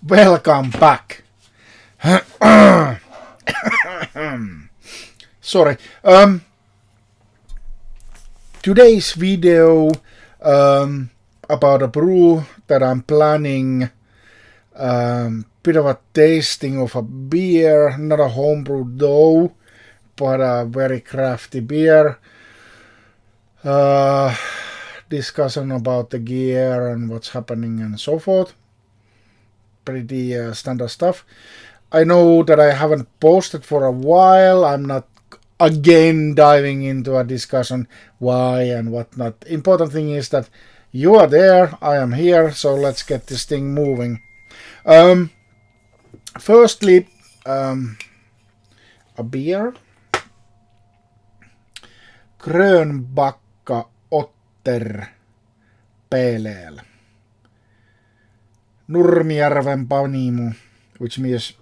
Welcome back. Sorry. Today's video about a brew that I'm planning. Bit of a tasting of a beer, not a homebrew though, but a very crafty beer. Discussion about the gear and what's happening and so forth. Pretty standard stuff. I know that I haven't posted for a while. I'm not again diving into a discussion why and whatnot. Important thing is that you are there, I am here, so let's get this thing moving. Firstly, a beer. Grönbacka Otter Pale Ale. Nurmijärven Panimo, which means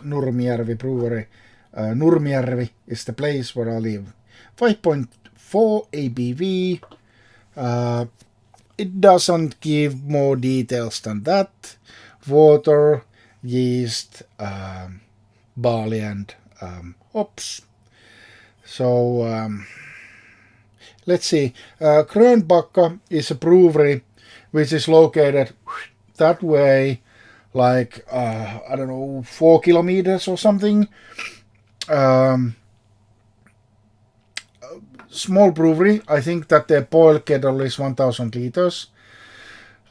Nurmijärvi Brewery. Nurmijärvi is the place where I live. 5.4 ABV. It doesn't give more details than that. Water, yeast, barley and hops. So let's see. Grönbacka is a brewery which is located that way, like I don't know, 4 kilometers or something. Small brewery. I think that their boil kettle is 1,000 liters.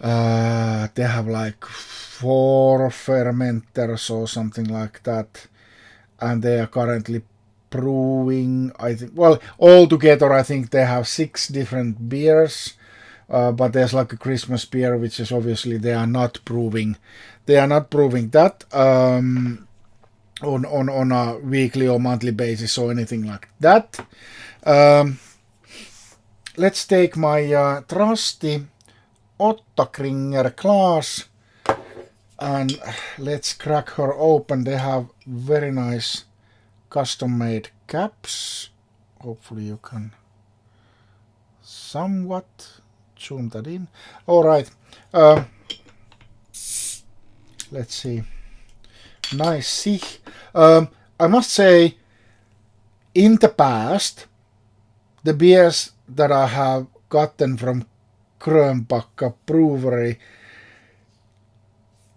They have like 4 fermenters or something like that, and they are currently brewing, I think, well, altogether I think they have 6 different beers. But there's like a Christmas beer, which is obviously they are not brewing that on a weekly or monthly basis or anything like that. Let's take my trusty Ottakringer glass and let's crack her open. They have very nice custom-made caps. Hopefully you can somewhat zoom that in. Alright, let's see. Nice see. I must say, in the past, the beers that I have gotten from Grönbacka Brewery,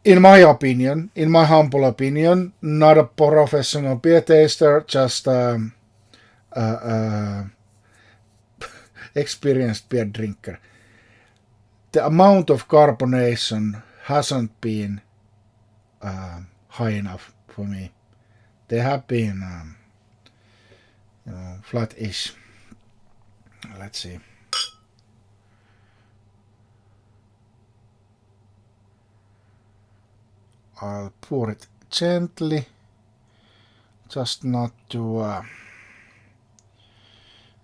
in my opinion, in my humble opinion, not a professional beer taster, just experienced beer drinker. The amount of carbonation hasn't been high enough for me. They have been, flat-ish. Let's see. I'll pour it gently, just not to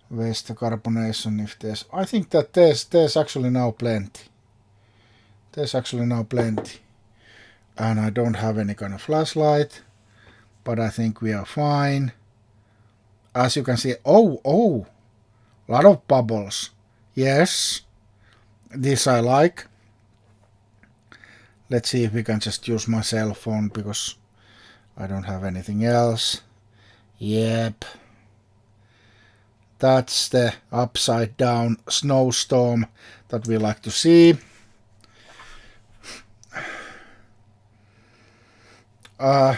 waste the carbonation. If there's, I think that there's actually now plenty. There's actually now plenty, and I don't have any kind of flashlight, but I think we are fine. As you can see, oh, lot of bubbles. Yes, this I like. Let's see if we can just use my cell phone because I don't have anything else. Yep. That's the upside down snowstorm that we like to see. I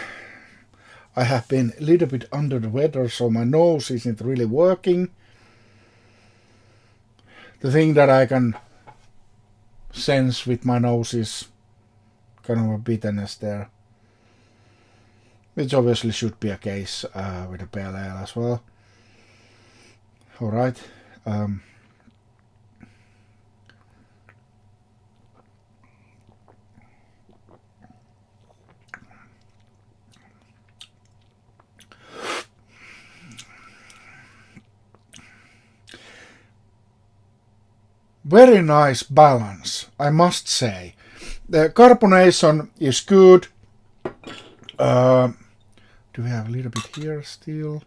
have been a little bit under the weather, so my nose isn't really working. The thing that I can sense with my nose is kind of a bitterness there, which obviously should be a case with a pale ale as well. Alright. Very nice balance, I must say. The carbonation is good. Do we have a little bit here still?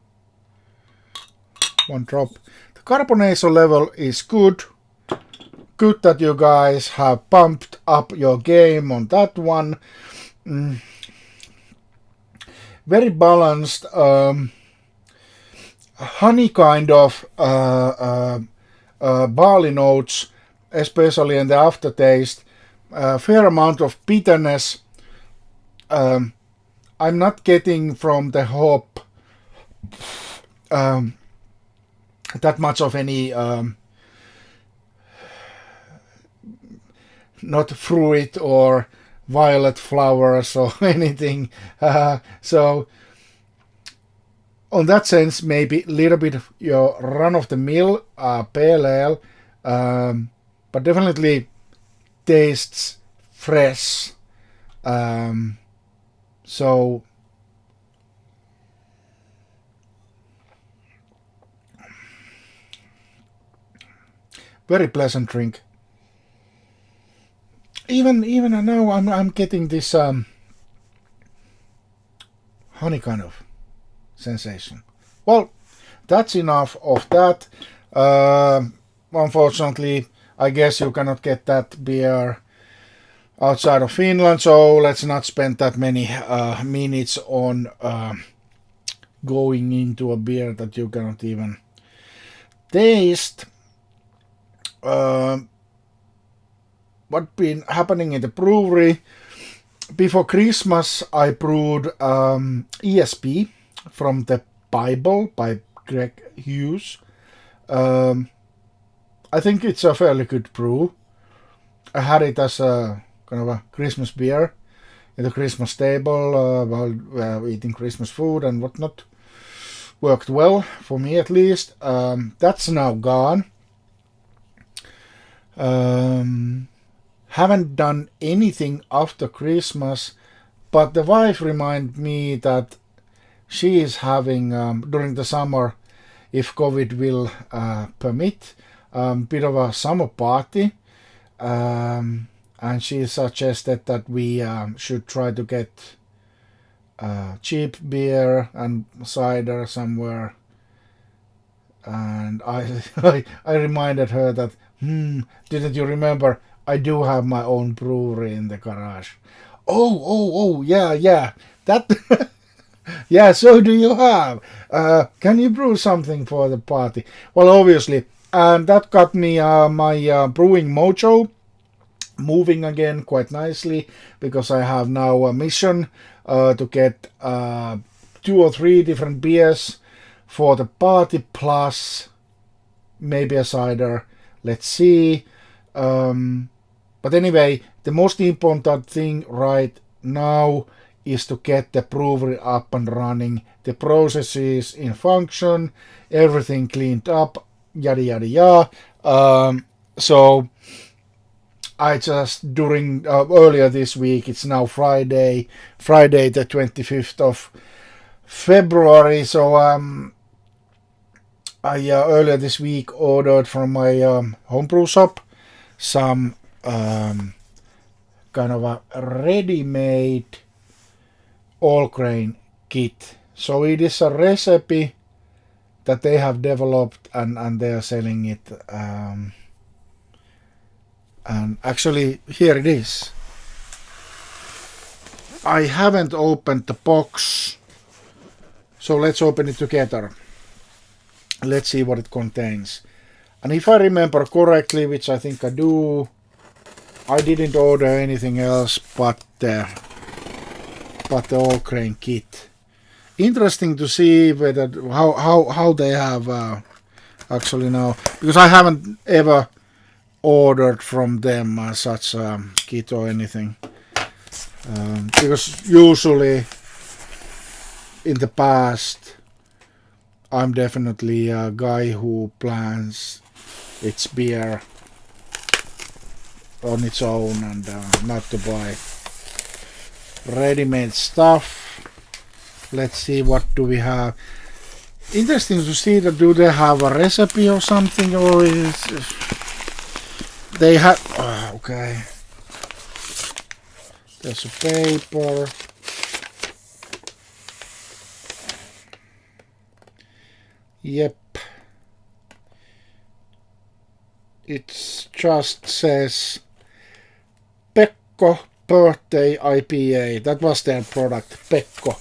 One drop. The carbonation level is good. Good that you guys have pumped up your game on that one. very balanced honey kind of barley notes, especially in the aftertaste. Fair amount of bitterness. I'm not getting from the hop that much of any not fruit or violet flowers or anything. So on that sense, maybe a little bit of your run-of-the-mill pale ale, but definitely tastes fresh. So very pleasant drink. Even now I'm getting this honey kind of sensation. Well, that's enough of that. Unfortunately, I guess you cannot get that beer outside of Finland, so let's not spend that many minutes on going into a beer that you cannot even taste. What been happening in the brewery? Before Christmas, I brewed ESP from the Bible by Greg Hughes. I think it's a fairly good brew. I had it as a kind of a Christmas beer at the Christmas table while eating Christmas food and whatnot. Worked well for me at least. That's now gone. Haven't done anything after Christmas, but the wife reminded me that she is having during the summer, if COVID will permit, bit of a summer party, and she suggested that we should try to get cheap beer and cider somewhere. And I reminded her that, didn't you remember? I do have my own brewery in the garage. Oh, yeah. That, yeah. So do you have? Can you brew something for the party? Well, obviously, and that got me my brewing mojo moving again quite nicely, because I have now a mission to get 2 or 3 different beers for the party, plus maybe a cider. Let's see. But anyway, the most important thing right now is to get the brewery up and running, the processes in function, everything cleaned up, yada yada yada. So I just during earlier this week, it's now Friday the 25th of February. So I earlier this week ordered from my homebrew shop some kind of a ready-made all-grain kit. So it is a recipe that they have developed, and they are selling it. And actually, here it is. I haven't opened the box, so let's open it together. Let's see what it contains. And if I remember correctly, which I think I do, I didn't order anything else but the all-grain kit. Interesting to see whether how they have actually now, because I haven't ever ordered from them such a kit or anything. Because usually in the past, I'm definitely a guy who plans its beer on its own and not to buy ready-made stuff. Let's see, what do we have. Interesting to see that do they have a recipe or something, or is they have okay, there's a paper. Yep, it just says Pekko Birthday IPA. That was their product, Pekko.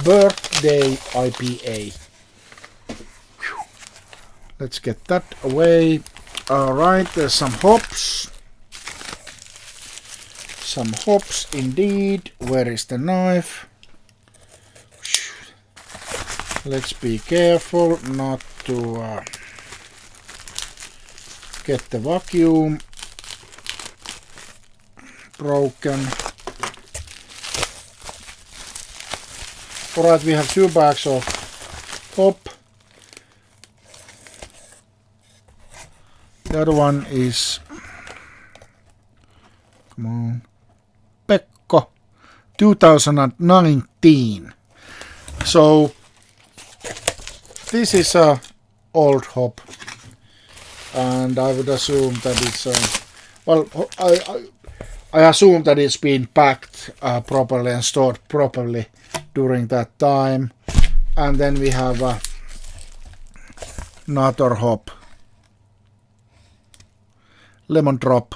Birthday IPA. Let's get that away. Alright, there's some hops. Some hops indeed. Where is the knife? Let's be careful not to get the vacuum broken. Alright, we have 2 bags of hop. The other one is, come on, Pekko 2019. So this is a old hop, and I would assume that it's well, I assume that it's been packed properly and stored properly during that time. And then we have another hop, Lemon Drop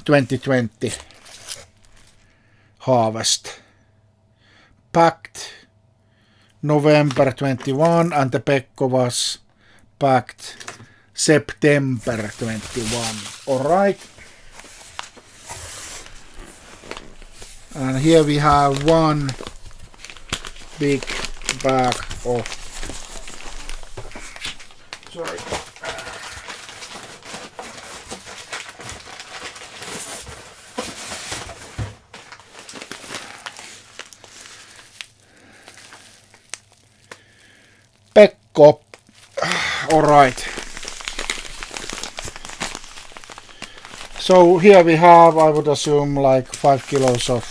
2020 harvest, packed November 21, and the Pekko was packed September 21. Alright. And here we have one big bag of, sorry, Pekko. Alright. So here we have, I would assume, like 5 kilos of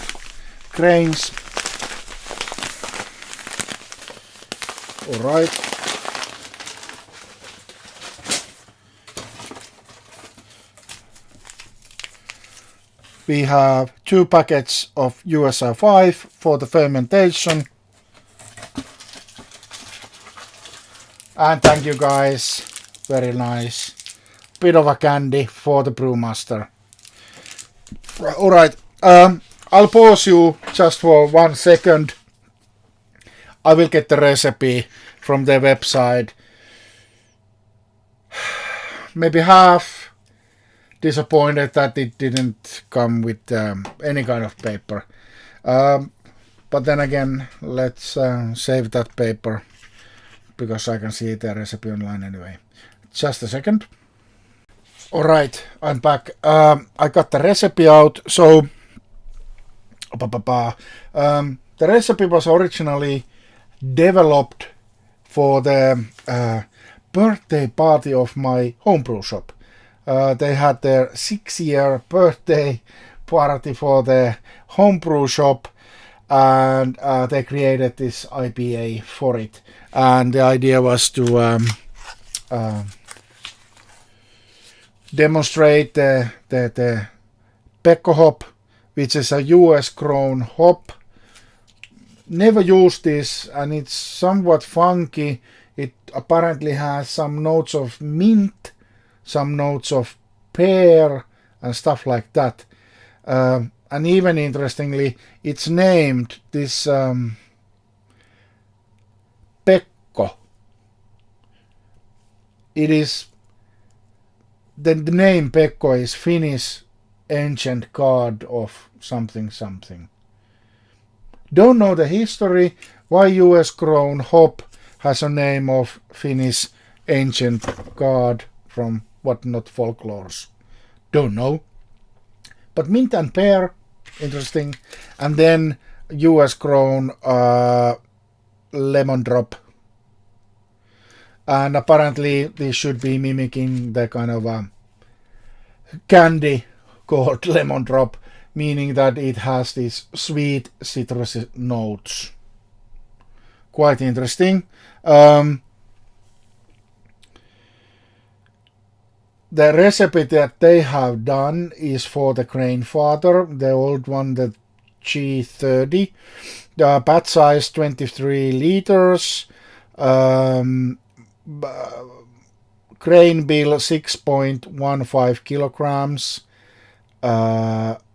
grains. Alright. We have 2 packets of USR 5 for the fermentation. And thank you guys, very nice. Bit of a candy for the brewmaster. Alright, I'll pause you just for 1 second. I will get the recipe from their website. Maybe half disappointed that it didn't come with any kind of paper. But then again, let's save that paper, because I can see the recipe online anyway. Just a second. Alright, I'm back. I got the recipe out. So the recipe was originally developed for the birthday party of my homebrew shop. They had their 6-year birthday party for the homebrew shop, and they created this IPA for it. And the idea was to demonstrate the Pekko hop, which is a US grown hop. Never used this, and it's somewhat funky. It apparently has some notes of mint, some notes of pear, and stuff like that. And even interestingly, it's named this Pekko. It is the name Pekko is Finnish ancient god of something something. Don't know the history why US grown hop has a name of Finnish ancient god from whatnot folklores. Don't know. But mint and pear, interesting. And then US grown lemon drop. And apparently this should be mimicking the kind of candy called lemon drop, meaning that it has these sweet citrusy notes. Quite interesting. The recipe that they have done is for the Grainfather, the old one, the G30. The batch size 23 liters. Grain bill 6.15 kilograms.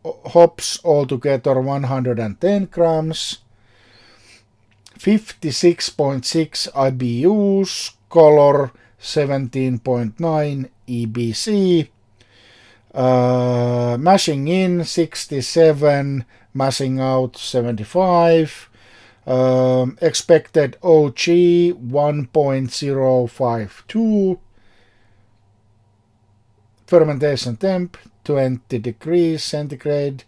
hops altogether 110 grams, 56.6 IBUs, color 17.9 EBC, mashing in 67, mashing out 75, expected OG 1.052, fermentation temp 20 degrees centigrade,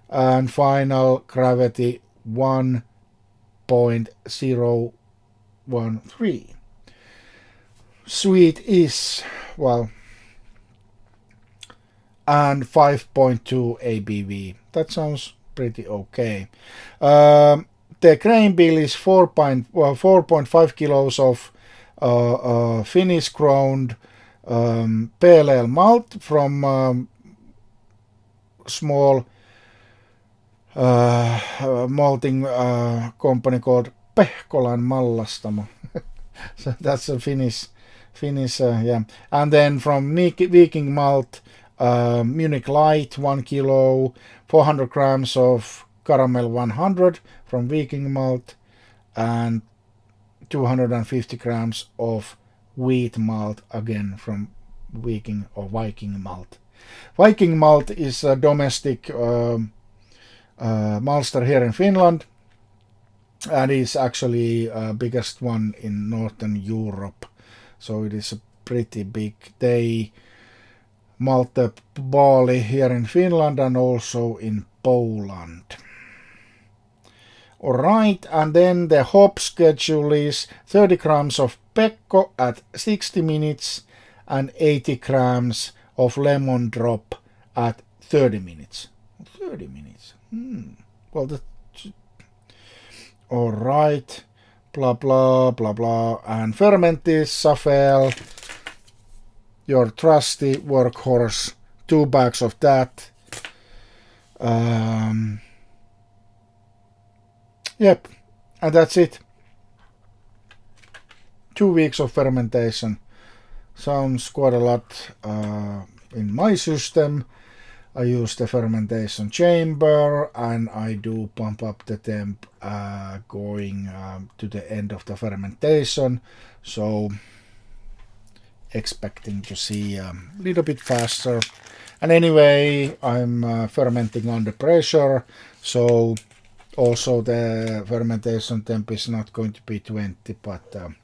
and final gravity 1.013. Sweet is, well, and 5.2 ABV. That sounds pretty okay. The grain bill is 4.5 kilos of Finnish ground pale ale malt from small malting company called Pehkolan Mallastamo. So that's a Finnish, yeah. And then from Viking malt, Munich Light 1 kilo, 400 grams of Caramel 100 from Viking malt, and 250 grams of wheat malt, again from Viking malt. Viking malt is a domestic maltster here in Finland, and is actually biggest one in Northern Europe. So it is a pretty big. They malt the barley here in Finland and also in Poland. Alright, and then the hop schedule is 30 grams of Pekko at 60 minutes and 80 grams of lemon drop at 30 minutes. 30 minutes. Well, that's alright. Blah, blah, blah, blah. And fermented Safel, your trusty workhorse. 2 bags of that. Yep, and that's it. 2 weeks of fermentation. Sounds quite a lot in my system. I use the fermentation chamber and I do pump up the temp going to the end of the fermentation. So expecting to see a little bit faster. And anyway, I'm fermenting under pressure, so also the fermentation temp is not going to be 20, but a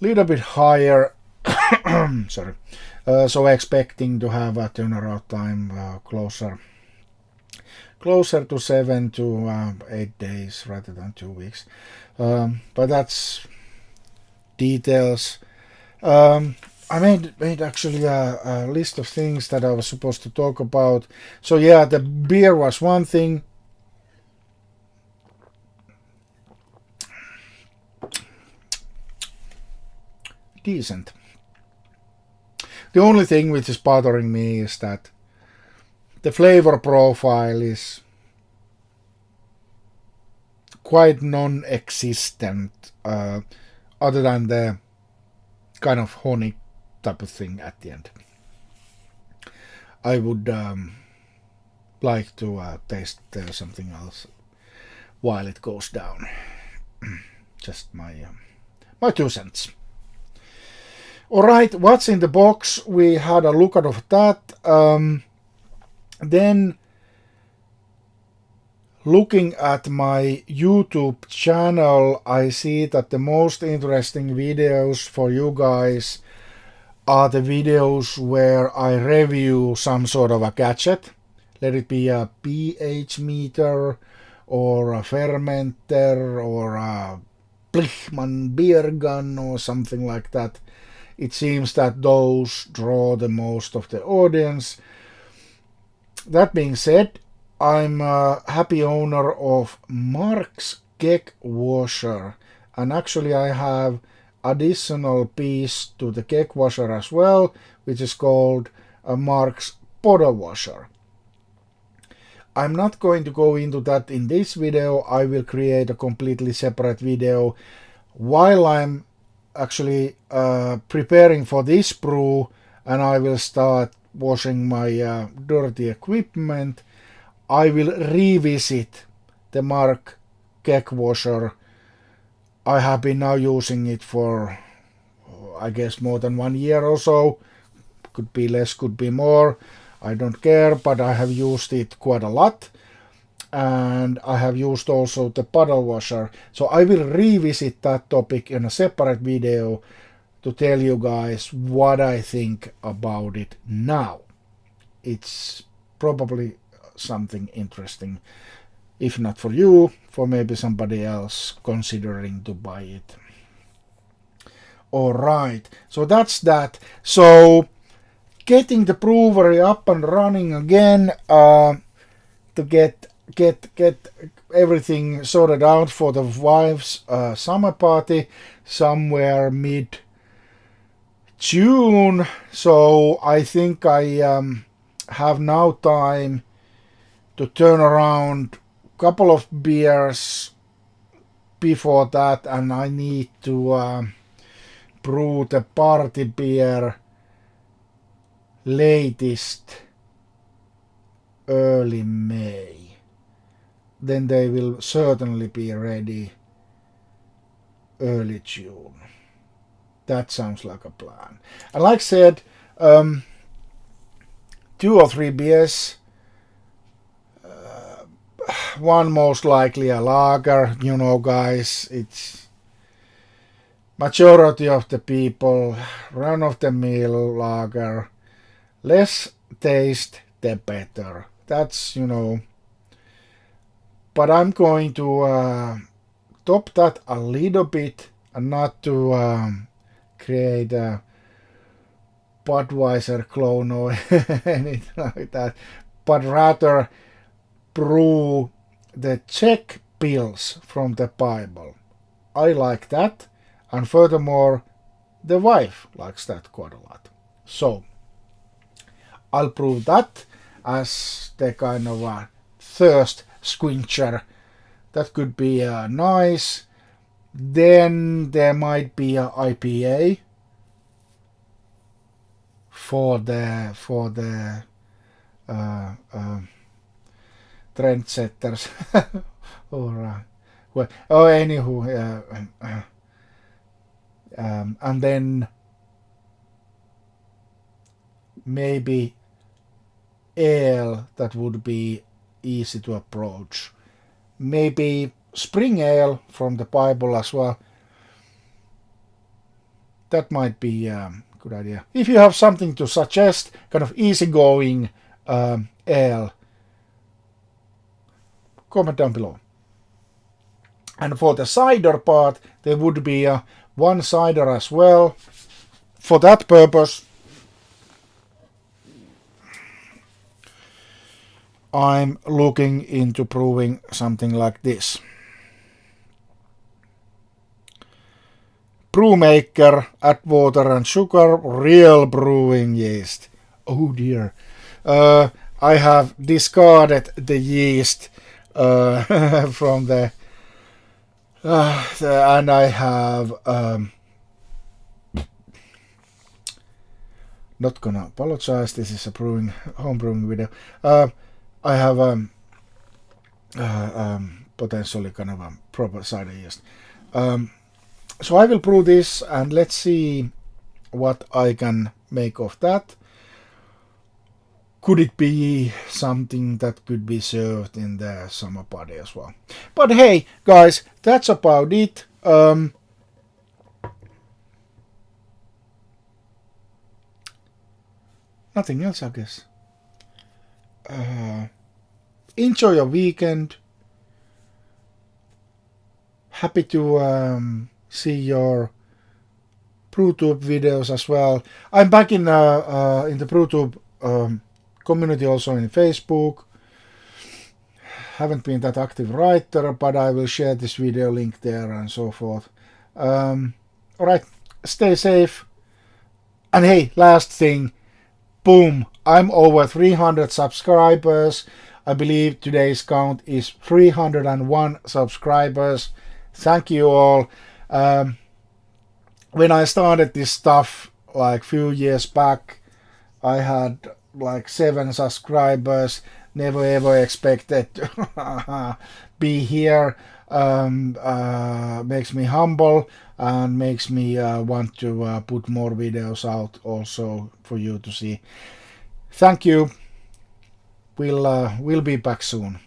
little bit higher. Sorry. So expecting to have a turnaround time closer to 7 to 8 days rather than 2 weeks. But that's details. I made actually a list of things that I was supposed to talk about. So yeah, the beer was one thing. Decent. The only thing which is bothering me is that the flavor profile is quite non-existent, other than the kind of honey type of thing at the end. I would like to taste something else while it goes down. Just my 2 cents. Alright, what's in the box? We had a look at that. Then looking at my YouTube channel, I see that the most interesting videos for you guys are the videos where I review some sort of a gadget. Let it be a pH meter or a fermenter or a Plichmann beer gun or something like that. It seems that those draw the most of the audience. That being said, I'm a happy owner of Mark's cake washer, and actually I have additional piece to the cake washer as well, which is called a Mark's Potter washer. I'm not going to go into that in this video. I will create a completely separate video while I'm actually preparing for this brew, and I will start washing my dirty equipment. I will revisit the Mark keg washer. I have been now using it for, I guess, more than 1 year or so. Could be less, could be more. I don't care, but I have used it quite a lot. And I have used also the puddle washer. So I will revisit that topic in a separate video to tell you guys what I think about it now. It's probably something interesting. If not for you, for maybe somebody else considering to buy it. Alright, so that's that. So getting the brewery up and running again to get everything sorted out for the wife's summer party somewhere mid-June. So I think I have now time to turn around a couple of beers before that, and I need to brew the party beer latest early May. Then they will certainly be ready early June. That sounds like a plan. And like I said, 2 or 3 beers. One most likely a lager. You know, guys, it's majority of the people run-of-the-mill lager. Less taste, the better. That's, you know. But I'm going to top that a little bit, and not to create a Budweiser clone or anything like that, but rather brew the Czech pills from the Bible. I like that, and furthermore, the wife likes that quite a lot. So I'll brew that as the kind of a thirst squincher. That could be nice. Then there might be a IPA for the trendsetters. Or well, anywho, and then maybe ale that would be easy to approach. Maybe spring ale from the Bible as well. That might be a good idea. If you have something to suggest, kind of easygoing ale, comment down below. And for the cider part, there would be one cider as well. For that purpose, I'm looking into brewing something like this. Brewmaker, add water and sugar, real brewing yeast. Oh dear. I have discarded the yeast from the and I have not gonna apologize. This is a home brewing video. I have potentially kind of a proper cider yeast. So I will brew this, and let's see what I can make of that. Could it be something that could be served in the summer party as well? But hey, guys, that's about it. Nothing else, I guess. Enjoy your weekend. Happy to see your BrewTube videos as well. I'm back in the BrewTube community, also in Facebook. Haven't been that active writer, but I will share this video link there and so forth. Alright, stay safe. And hey, last thing, boom, I'm over 300 subscribers. I believe today's count is 301 subscribers. Thank you all. When I started this stuff like few years back, I had like 7 subscribers. never ever expected to be here. Makes me humble and makes me want to put more videos out also for you to see. Thank you. We'll be back soon.